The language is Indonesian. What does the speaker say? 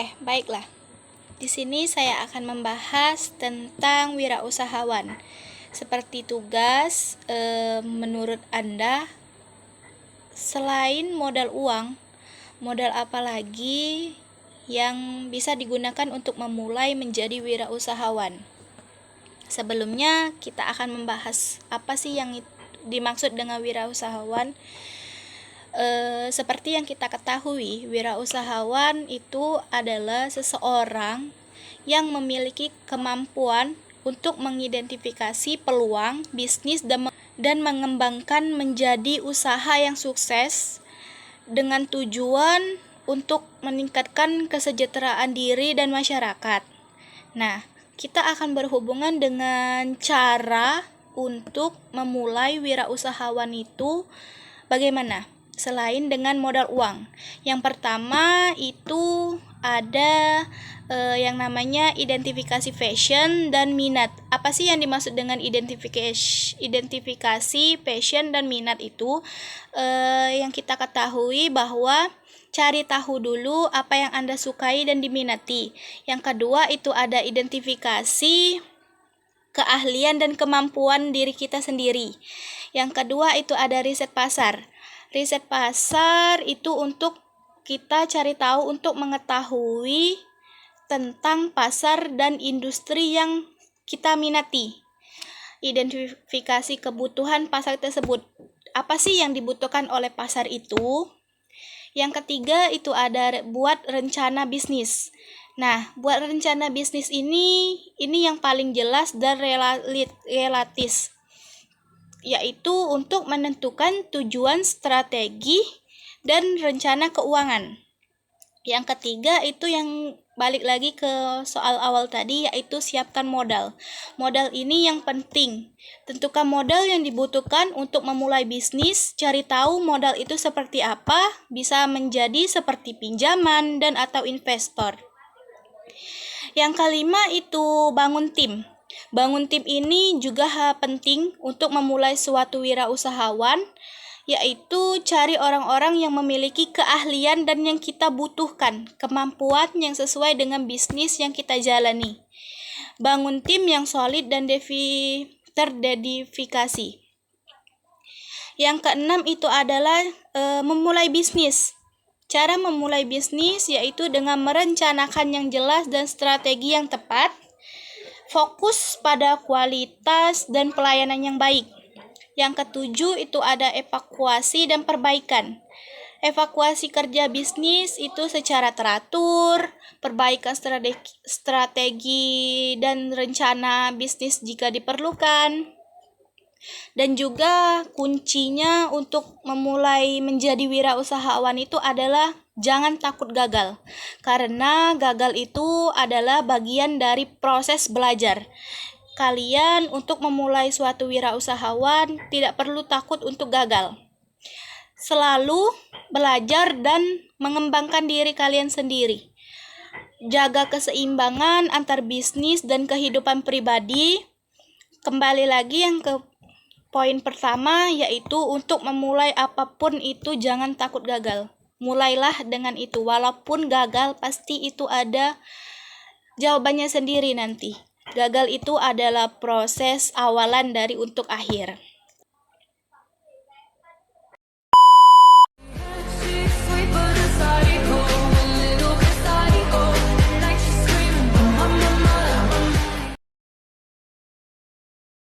Oke, baiklah. Di sini saya akan membahas tentang wirausahawan. Seperti tugas, menurut Anda, selain modal uang, modal apa lagi yang bisa digunakan untuk memulai menjadi wirausahawan? Sebelumnya, kita akan membahas apa sih yang dimaksud dengan wirausahawan. Seperti yang kita ketahui, wirausahawan itu adalah seseorang yang memiliki kemampuan untuk mengidentifikasi peluang bisnis dan mengembangkan menjadi usaha yang sukses dengan tujuan untuk meningkatkan kesejahteraan diri dan masyarakat. Nah, kita akan berhubungan dengan cara untuk memulai wirausahawan itu bagaimana? Selain dengan modal uang. Yang pertama itu ada yang namanya identifikasi passion dan minat. Apa sih yang dimaksud dengan identifikasi passion dan minat itu? Yang kita ketahui bahwa cari tahu dulu apa yang Anda sukai dan diminati. Yang kedua itu ada identifikasi keahlian dan kemampuan diri kita sendiri. Yang kedua itu ada riset pasar. Riset pasar itu untuk kita cari tahu untuk mengetahui tentang pasar dan industri yang kita minati. Identifikasi kebutuhan pasar tersebut. Apa sih yang dibutuhkan oleh pasar itu? Yang ketiga itu ada buat rencana bisnis. Nah, buat rencana bisnis ini yang paling jelas dan relatif, yaitu untuk menentukan tujuan strategi dan rencana keuangan. Yang ketiga itu yang balik lagi ke soal awal tadi, yaitu siapkan modal. Modal ini yang penting. Tentukan modal yang dibutuhkan untuk memulai bisnis, cari tahu modal itu seperti apa, bisa menjadi seperti pinjaman dan atau investor. Yang kelima itu bangun tim. Bangun tim ini juga penting untuk memulai suatu wirausahawan, yaitu cari orang-orang yang memiliki keahlian dan yang kita butuhkan, kemampuan yang sesuai dengan bisnis yang kita jalani. Bangun tim yang solid dan terdedifikasi. Yang keenam itu adalah memulai bisnis. Cara memulai bisnis yaitu dengan merencanakan yang jelas dan strategi yang tepat. Fokus pada kualitas dan pelayanan yang baik. Yang ketujuh itu ada evakuasi dan perbaikan. Evakuasi kerja bisnis itu secara teratur, perbaikan strategi dan rencana bisnis jika diperlukan. Dan juga kuncinya untuk memulai menjadi wirausahawan itu adalah jangan takut gagal, karena gagal itu adalah bagian dari proses belajar. Kalian untuk memulai suatu wirausahawan tidak perlu takut untuk gagal. Selalu belajar dan mengembangkan diri kalian sendiri. Jaga keseimbangan antar bisnis dan kehidupan pribadi. Kembali lagi yang ke poin pertama, yaitu untuk memulai apapun itu jangan takut gagal. Mulailah dengan itu, walaupun gagal pasti itu ada jawabannya sendiri nanti. Gagal itu adalah proses awalan dari untuk akhir.